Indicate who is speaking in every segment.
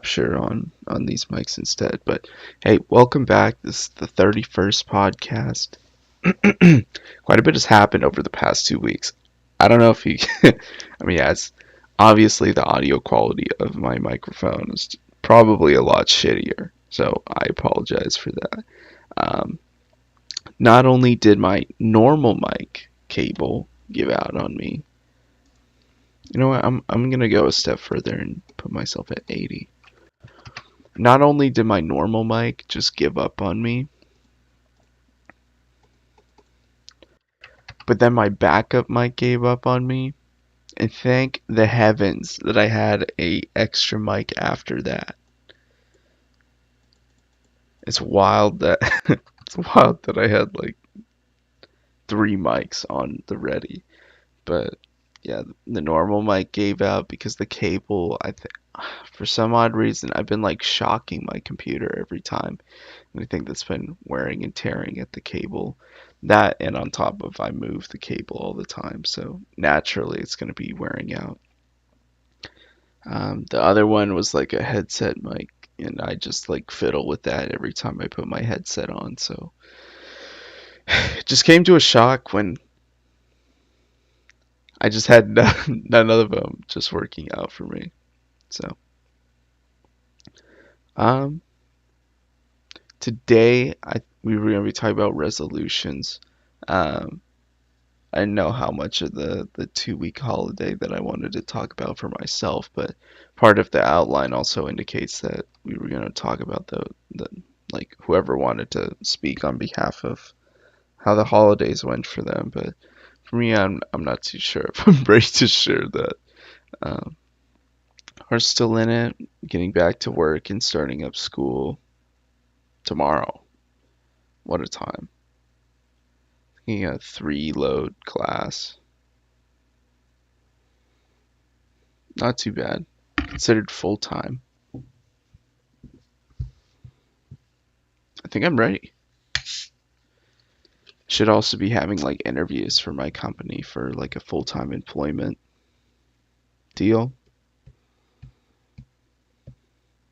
Speaker 1: capture on these mics instead. But hey, welcome back. This is the 31st podcast. Quite a bit has happened over the past 2 weeks. I don't know if you, I mean, yeah, it's obviously the audio quality of my microphone is probably a lot shittier. So I apologize for that. Um, Not only did my normal mic cable give out on me, you know what? I'm gonna go a step further and put myself at 80. Not only did my normal mic just give up on me, but then my backup mic gave up on me. And thank the heavens that I had a extra mic after that. It's wild that it's wild that I had like three mics on the ready. But yeah, the normal mic gave out because the cable, I think for some odd reason I've been like shocking my computer every time. And I think that's been wearing and tearing at the cable. That and on top of I move the cable all the time, so naturally it's going to be wearing out. The other one was like a headset mic, and I just like fiddle with that every time I put my headset on. So it just came to a shock when I just had none of them just working out for me. So um, today we were gonna be talking about resolutions. Um, I didn't know how much of the 2 week holiday that I wanted to talk about for myself, but part of the outline also indicates that we were going to talk about the like whoever wanted to speak on behalf of how the holidays went for them. But for me, I'm not too sure if I'm ready to share that. Um, we're still in it, getting back to work and starting up school tomorrow. What a time! Taking a 3 load class, not too bad. Considered full time. I think I'm ready. Should also be having like interviews for my company for like a full-time employment deal.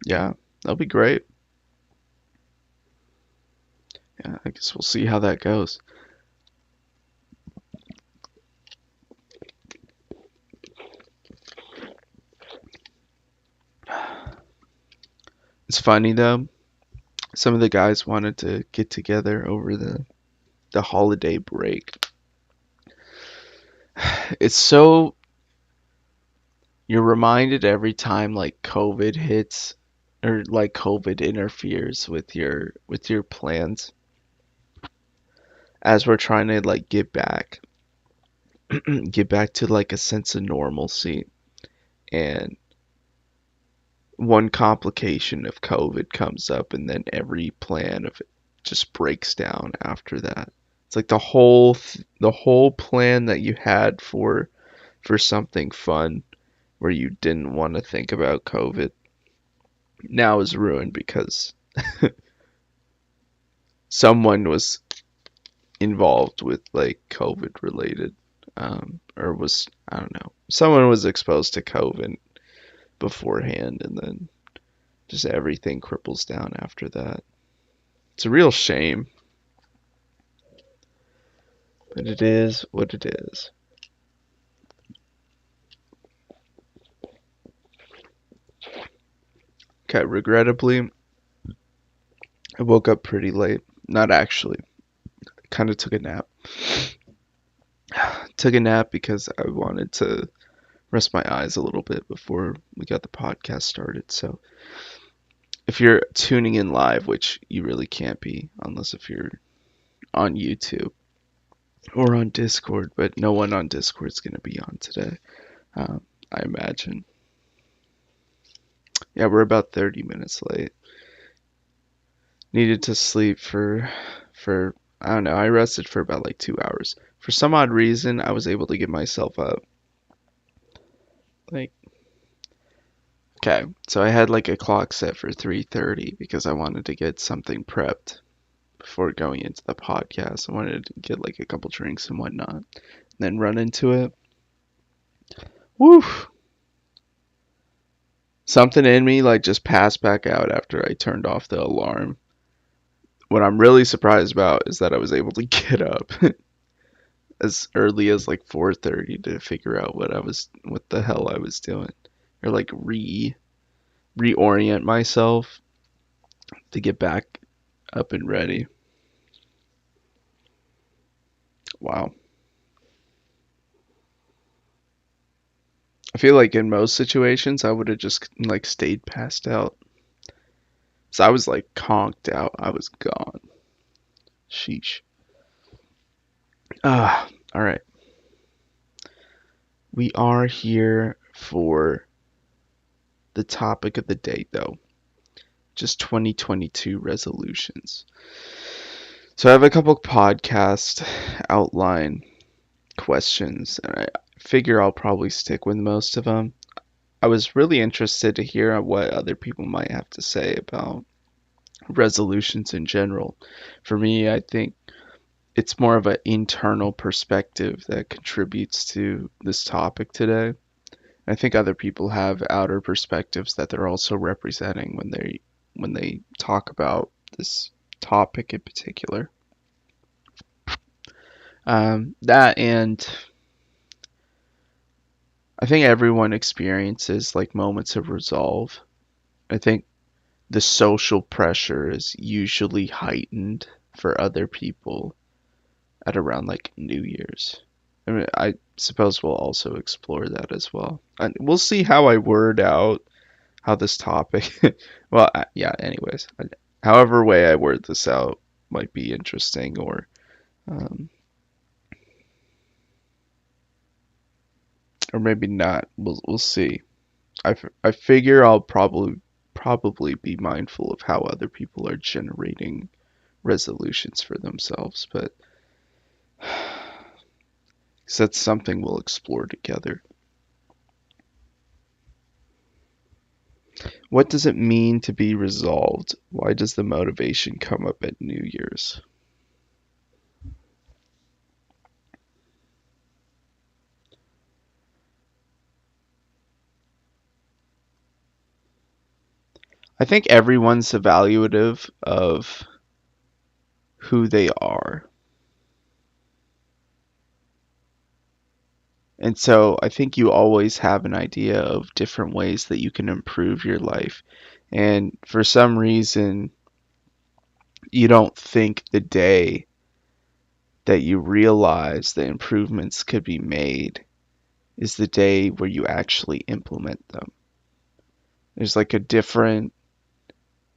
Speaker 1: Yeah, that'll be great. Yeah, I guess we'll see how that goes. It's funny though. Some of the guys wanted to get together over the holiday break. It's so you're reminded every time like COVID hits or like COVID interferes with your plans as we're trying to like get back to like a sense of normalcy. And one complication of COVID comes up, and then every plan of it just breaks down after that. It's like the whole plan that you had for something fun where you didn't want to think about COVID now is ruined because someone was involved with like COVID related, or was, I don't know, someone was exposed to COVID beforehand, and then just everything cripples down after that. It's a real shame, but it is what it is. Okay, regrettably, I woke up pretty late. Not actually. Kind of took a nap. Took a nap because I wanted to rest my eyes a little bit before we got the podcast started. So if you're tuning in live, which you really can't be unless if you're on YouTube or on Discord, but no one on Discord is going to be on today, I imagine. Yeah, we're about 30 minutes late. Needed to sleep for I don't know. I rested for about like 2 hours. For some odd reason, I was able to get myself up. Like, okay, so I had like a clock set for 3:30 because I wanted to get something prepped before going into the podcast. I wanted to get like a couple drinks and whatnot, and then run into it. Woo! Something in me like just passed back out after I turned off the alarm. What I'm really surprised about is that I was able to get up as early as like 4:30 to figure out what the hell I was doing, or like reorient myself to get back up and ready. Wow. I feel like in most situations I would have just like stayed passed out. So I was like conked out. I was gone. Sheesh. All right. We are here for the topic of the day though. Just 2022 resolutions. So I have a couple podcast outline questions, and I figure I'll probably stick with most of them. I was really interested to hear what other people might have to say about resolutions in general. For me, I think it's more of an internal perspective that contributes to this topic today. I think other people have outer perspectives that they're also representing when they talk about this topic in particular. That and I think everyone experiences like moments of resolve. I think the social pressure is usually heightened for other people at around like New Year's. I mean, I suppose we'll also explore that as well. And we'll see how I word out how this topic, well, yeah, anyways, however way I word this out might be interesting um, or maybe not. We'll see. I figure I'll probably be mindful of how other people are generating resolutions for themselves, but that's something we'll explore together. What does it mean to be resolved? Why does the motivation come up at New Year's? I think everyone's evaluative of who they are. And so I think you always have an idea of different ways that you can improve your life. And for some reason, you don't think the day that you realize that improvements could be made is the day where you actually implement them. There's like a different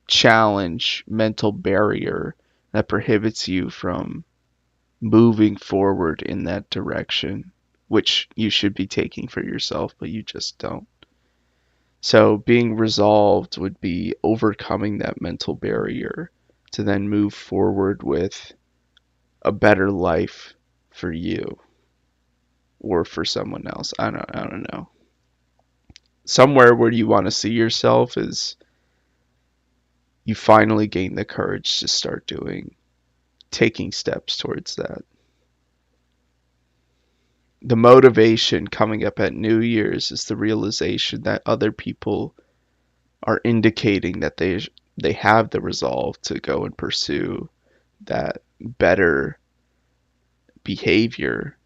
Speaker 1: challenge, mental barrier that prohibits you from moving forward in that direction, which you should be taking for yourself, but you just don't. So being resolved would be overcoming that mental barrier to then move forward with a better life for you or for someone else. I don't know. Somewhere where you want to see yourself is you finally gain the courage to start taking steps towards that. The motivation coming up at New Year's is the realization that other people are indicating that they have the resolve to go and pursue that better behavior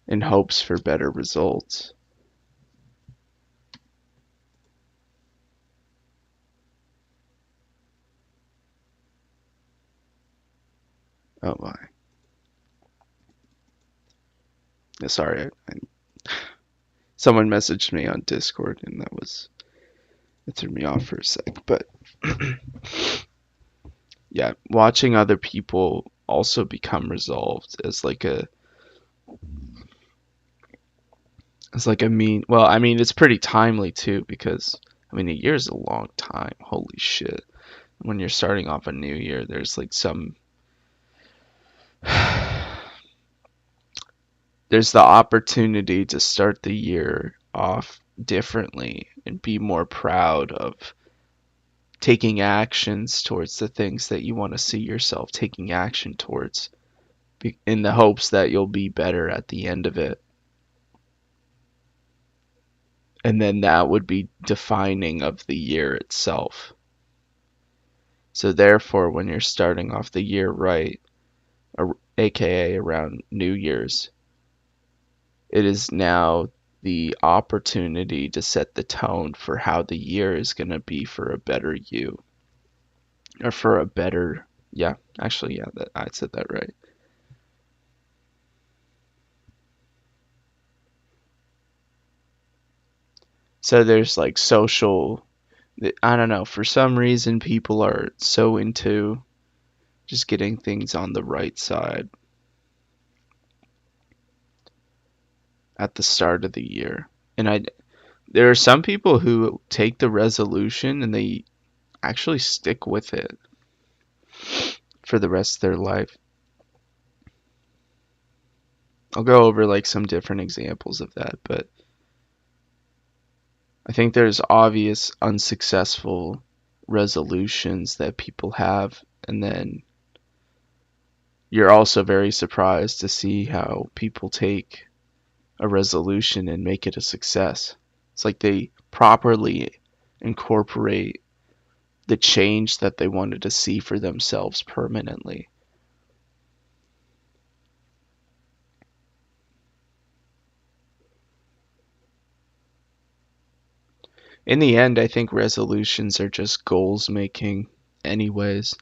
Speaker 1: in hopes for better results. Oh my. Sorry, someone messaged me on Discord and it threw me off for a sec. But yeah, watching other people also become resolved as like a mean. Well, I mean, it's pretty timely too because I mean, a year's a long time. Holy shit. When you're starting off a new year, there's like there's the opportunity to start the year off differently and be more proud of taking actions towards the things that you want to see yourself taking action towards in the hopes that you'll be better at the end of it. And then that would be defining of the year itself. So therefore, when you're starting off the year right, aka around New Year's, it is now the opportunity to set the tone for how the year is going to be for a better you. Or for a better, yeah, actually, yeah, I said that right. So there's like social, I don't know, for some reason people are so into just getting things on the right side at the start of the year. And there are some people who take the resolution and they actually stick with it for the rest of their life. I'll go over like some different examples of that, but I think there's obvious unsuccessful resolutions that people have, and then you're also very surprised to see how people take a resolution and make it a success. It's like they properly incorporate the change that they wanted to see for themselves permanently. In the end, I think resolutions are just goals making, anyways.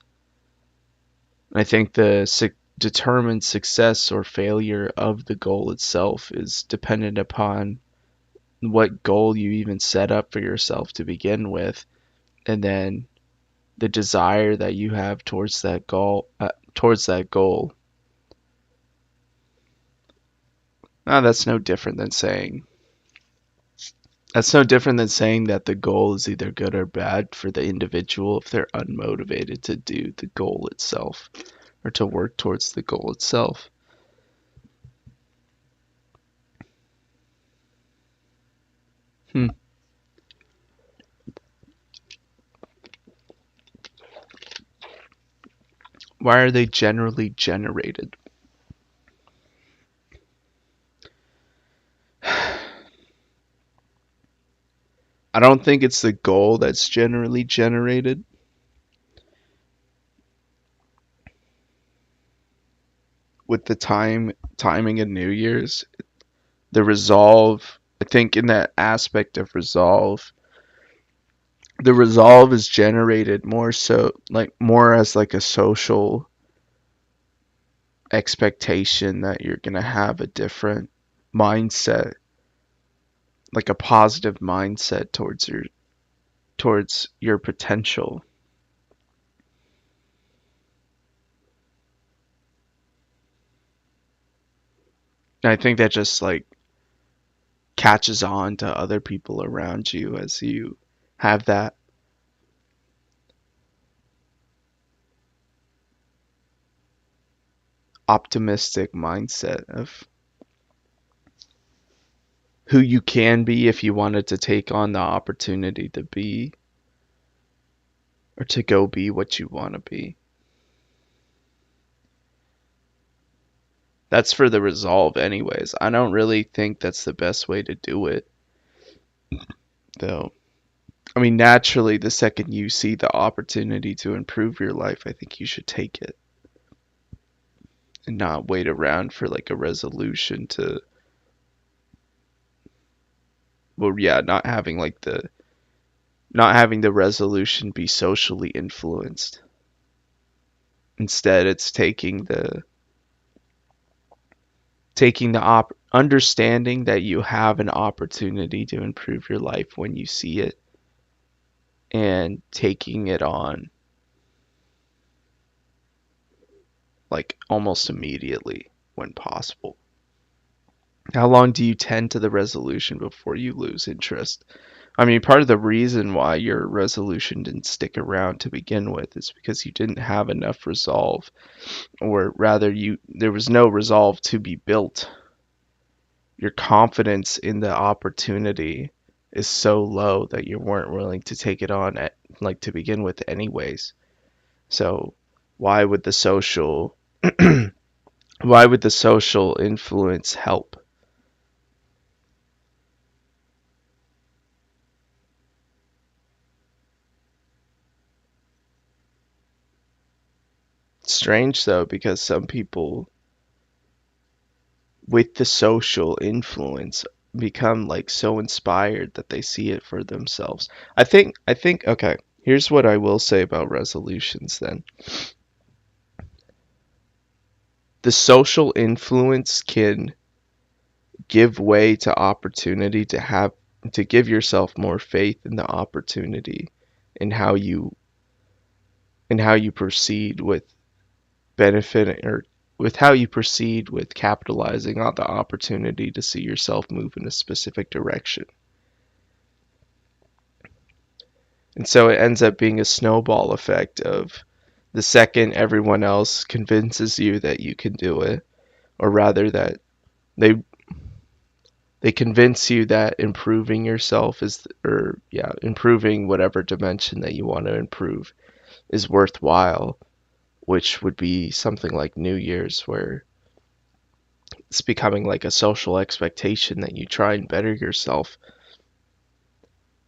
Speaker 1: I think the determined success or failure of the goal itself is dependent upon what goal you even set up for yourself to begin with, and then the desire that you have towards that goal. Now, that's no different than saying that the goal is either good or bad for the individual if they're unmotivated to do the goal itself or to work towards the goal itself. Hmm. Why are they generally generated? I don't think it's the goal that's generally generated. With the timing of New Year's, the resolve, I think in that aspect of resolve, the resolve is generated more so like more as like a social expectation that you're going to have a different mindset, like a positive mindset towards your potential. And I think that just like catches on to other people around you as you have that optimistic mindset of who you can be if you wanted to take on the opportunity to be or to go be what you want to be. That's for the resolve, anyways. I don't really think that's the best way to do it, though. I mean, naturally, the second you see the opportunity to improve your life, I think you should take it and not wait around for like a resolution to, well, yeah, not having the resolution be socially influenced. Instead, it's taking the understanding that you have an opportunity to improve your life when you see it and taking it on like almost immediately when possible. How long do you tend to the resolution before you lose interest? I mean, part of the reason why your resolution didn't stick around to begin with is because you didn't have enough resolve, or rather there was no resolve to be built. Your confidence in the opportunity is so low that you weren't willing to take it on at like to begin with anyways. So why would the social why would the social influence help? strange though, because some people with the social influence become like so inspired that they see it for themselves. I think okay, here's what I will say about resolutions then. The social influence can give way to opportunity to give yourself more faith in the opportunity in how you proceed with benefiting or with how you proceed with capitalizing on the opportunity to see yourself move in a specific direction. And so it ends up being a snowball effect of the second everyone else convinces you that you can do it, or rather that they they convince you that improving yourself is or yeah, improving whatever dimension that you want to improve is worthwhile, which would be something like New Year's where it's becoming like a social expectation that you try and better yourself.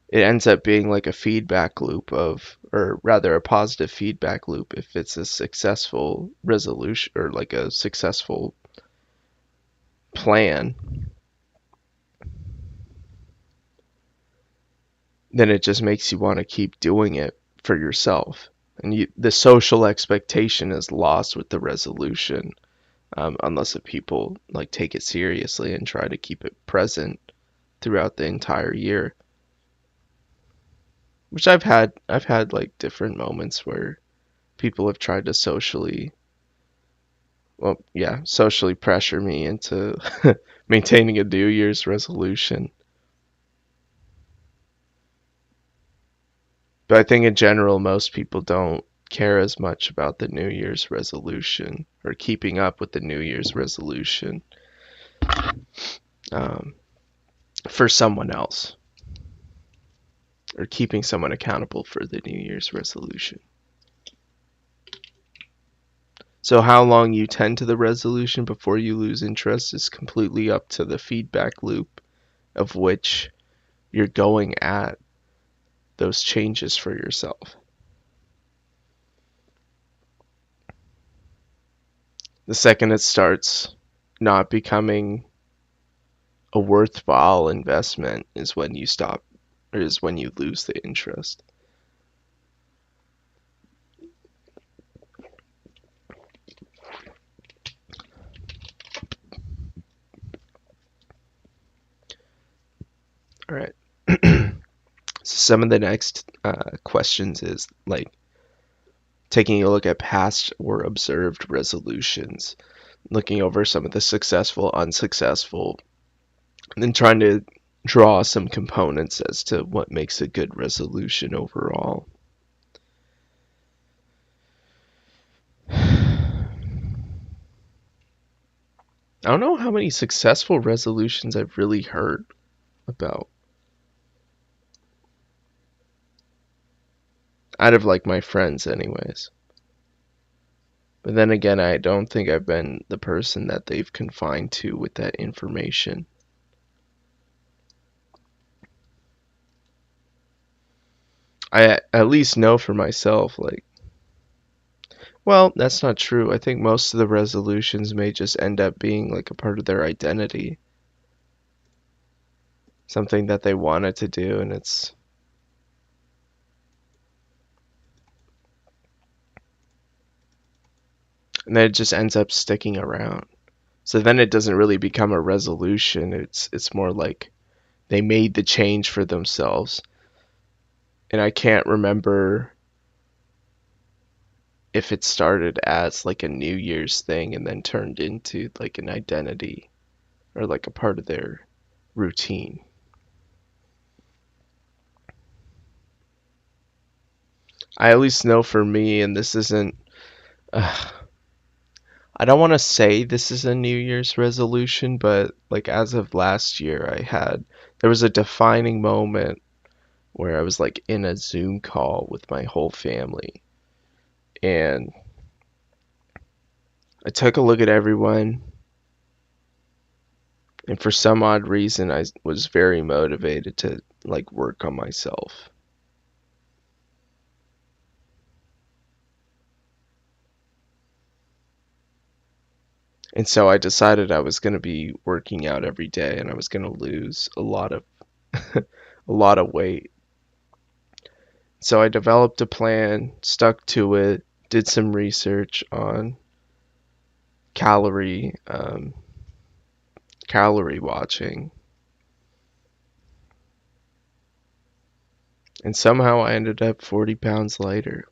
Speaker 1: It ends up being like a feedback loop of, or rather a positive feedback loop if it's a successful resolution or like a successful plan, then it just makes you want to keep doing it for yourself. And the social expectation is lost with the resolution, unless if people like take it seriously and try to keep it present throughout the entire year. Which I've had like different moments where people have tried to socially pressure me into maintaining a New Year's resolution. But I think in general, most people don't care as much about the New Year's resolution or keeping up with the New Year's resolution um, for someone else or keeping someone accountable for the New Year's resolution. So how long you tend to the resolution before you lose interest is completely up to the feedback loop of which you're going at those changes for yourself. The second it starts not becoming a worthwhile investment is when you stop, or is when you lose the interest. All right. So some of the next questions is like taking a look at past or observed resolutions, looking over some of the successful, unsuccessful, and then trying to draw some components as to what makes a good resolution overall. I don't know how many successful resolutions I've really heard about out of like my friends anyways. But then again, I don't think I've been the person that they've confined to with that information. I at least know for myself, like, well, that's not true. I think most of the resolutions may just end up being like a part of their identity, something that they wanted to do, and then it just ends up sticking around. So then it doesn't really become a resolution. It's more like they made the change for themselves. And I can't remember if it started as like a New Year's thing and then turned into like an identity or like a part of their routine. I at least know for me, and this isn't, I don't want to say this is a New Year's resolution, but like as of last year, there was a defining moment where I was like in a Zoom call with my whole family. And I took a look at everyone, and for some odd reason, I was very motivated to like work on myself. And so I decided I was going to be working out every day and I was going to lose a lot of a lot of weight. So I developed a plan, stuck to it, did some research on calorie calorie watching, and somehow I ended up 40 pounds lighter.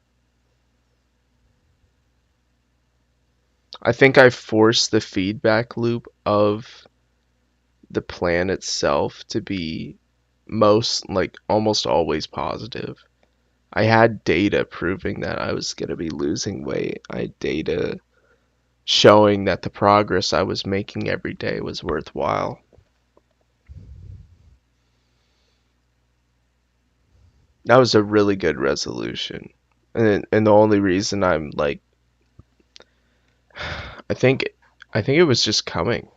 Speaker 1: I think I forced the feedback loop of the plan itself to be almost always positive. I had data proving that I was going to be losing weight. I had data showing that the progress I was making every day was worthwhile. That was a really good resolution. And the only reason I'm like I think I think it was just coming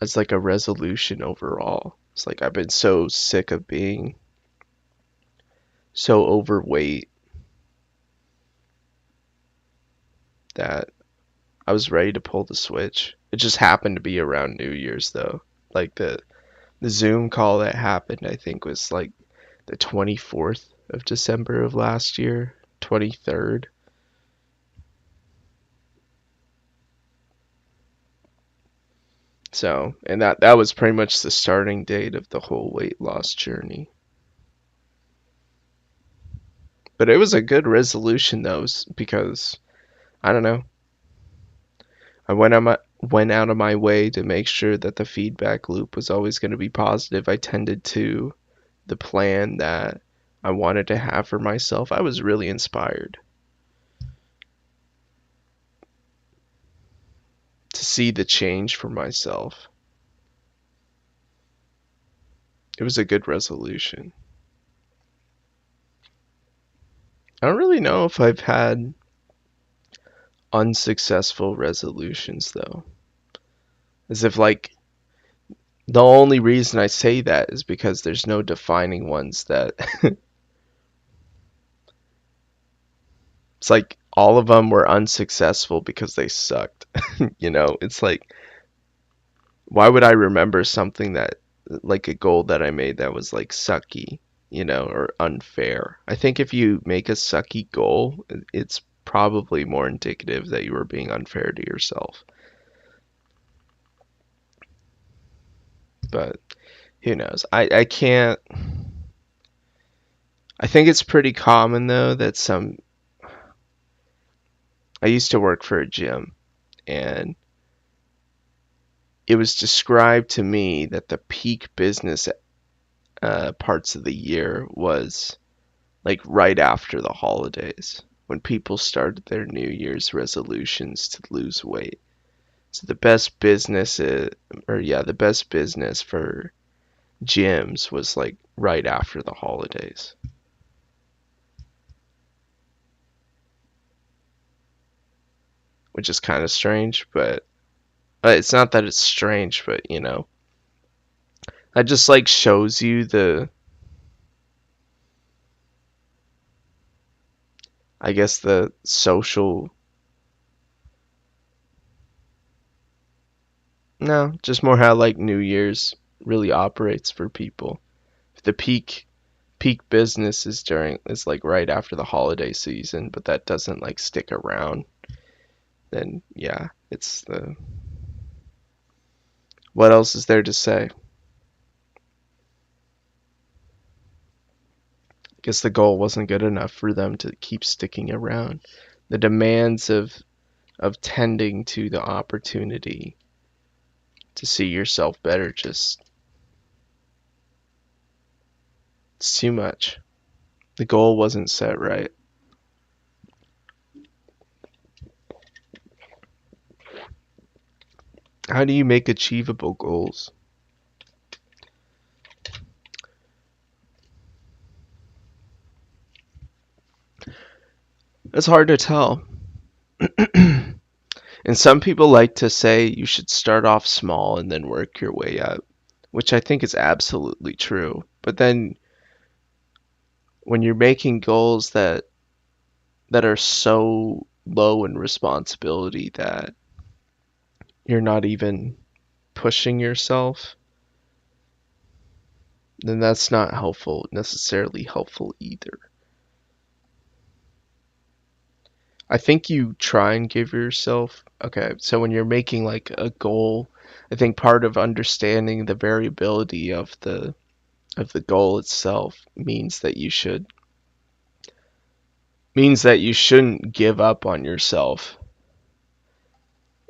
Speaker 1: as like a resolution overall. It's like I've been so sick of being so overweight that I was ready to pull the switch. It just happened to be around New Year's though. Like the Zoom call that happened I think was like the 24th of December of last year, 23rd. So, and that was pretty much the starting date of the whole weight loss journey. But it was a good resolution though, because I don't know. I went out of my way to make sure that the feedback loop was always going to be positive. I tended to the plan that I wanted to have for myself. I was really inspired to see the change for myself. It was a good resolution. I don't really know if I've had unsuccessful resolutions though. As if like the only reason I say that is because there's no defining ones that it's like all of them were unsuccessful because they sucked. It's like why would I remember something that like a goal that I made that was like sucky, or unfair? I think if you make a sucky goal, it's probably more indicative that you were being unfair to yourself. But who knows? I can't. I think it's pretty common though that I used to work for a gym and it was described to me that the peak business parts of the year was like right after the holidays when people started their New Year's resolutions to lose weight. So the best business, the best business for gyms was like right after the holidays, which is kind of strange, but it's not that it's strange, but that just like shows you I guess the social, no, just more how like New Year's really operates for people. The peak business is like right after the holiday season, but that doesn't like stick around, then yeah, it's the what else is there to say? I guess the goal wasn't good enough for them to keep sticking around. The demands of tending to the opportunity to see yourself better just it's too much. The goal wasn't set right. How do you make achievable goals? It's hard to tell. And some people like to say you should start off small and then work your way up, which I think is absolutely true. But then when you're making goals that are so low in responsibility that you're not even pushing yourself, then that's not necessarily helpful either. I think you try and give yourself, okay, so when you're making like a goal, I think part of understanding the variability of the goal itself means that you shouldn't give up on yourself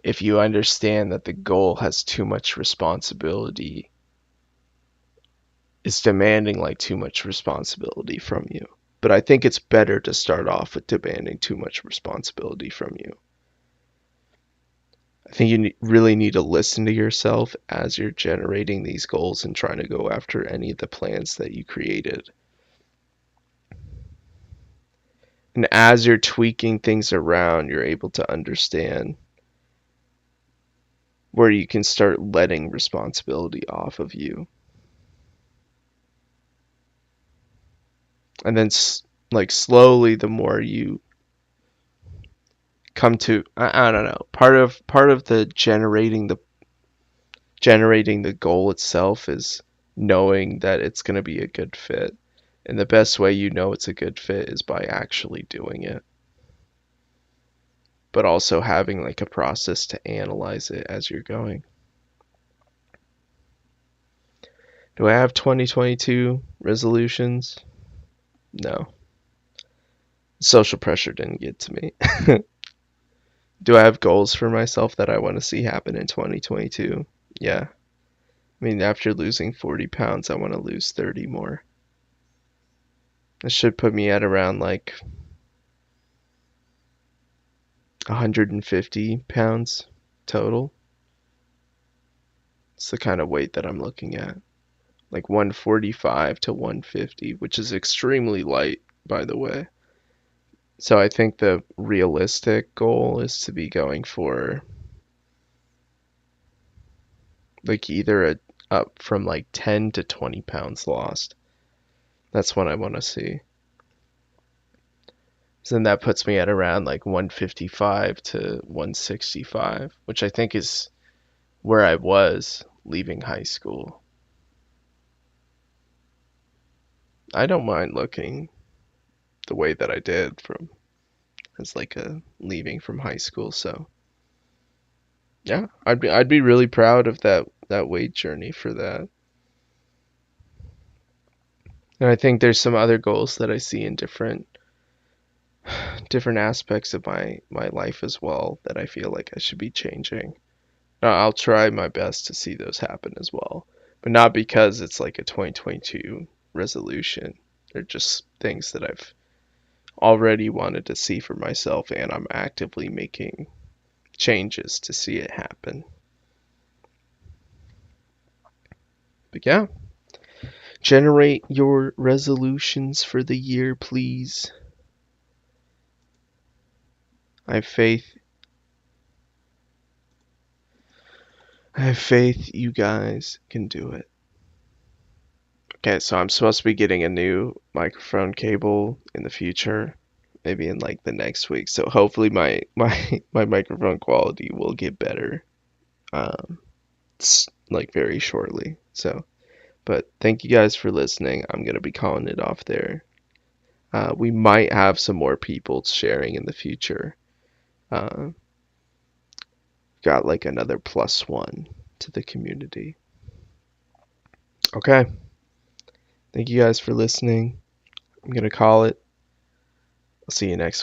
Speaker 1: if you understand that the goal has too much responsibility, is demanding like too much responsibility from you. But I think it's better to start off with demanding too much responsibility from you. I think you really need to listen to yourself as you're generating these goals and trying to go after any of the plans that you created. And as you're tweaking things around, you're able to understand where you can start letting responsibility off of you. And then like slowly, the more you come to, I don't know, part of the generating the goal itself is knowing that it's going to be a good fit. And the best way you know it's a good fit is by actually doing it. But also having like a process to analyze it as you're going. Do I have 2022 resolutions? No. Social pressure didn't get to me. Do I have goals for myself that I want to see happen in 2022? Yeah. I mean, after losing 40 pounds, I want to lose 30 more. That should put me at around like 150 pounds total. It's the kind of weight that I'm looking at. Like 145 to 150, which is extremely light, by the way. So I think the realistic goal is to be going for like either up from like 10 to 20 pounds lost. That's what I want to see. So then that puts me at around like 155 to 165, which I think is where I was leaving high school. I don't mind looking the way that I did from as like a leaving from high school, so yeah, I'd be really proud of that weight journey for that. And I think there's some other goals that I see in different aspects of my life as well that I feel like I should be changing. Now, I'll try my best to see those happen as well, but not because it's like a 2022 resolution. They're just things that I've already wanted to see for myself, and I'm actively making changes to see it happen. But yeah, generate your resolutions for the year, please. I have faith. I have faith you guys can do it. Okay, so I'm supposed to be getting a new microphone cable in the future, maybe in like the next week. So hopefully my microphone quality will get better, um, like very shortly. So, but thank you guys for listening. I'm gonna be calling it off there. We might have some more people sharing in the future. Uh, got like another +1 to the community. Okay. Thank you guys for listening. I'm gonna call it. I'll see you next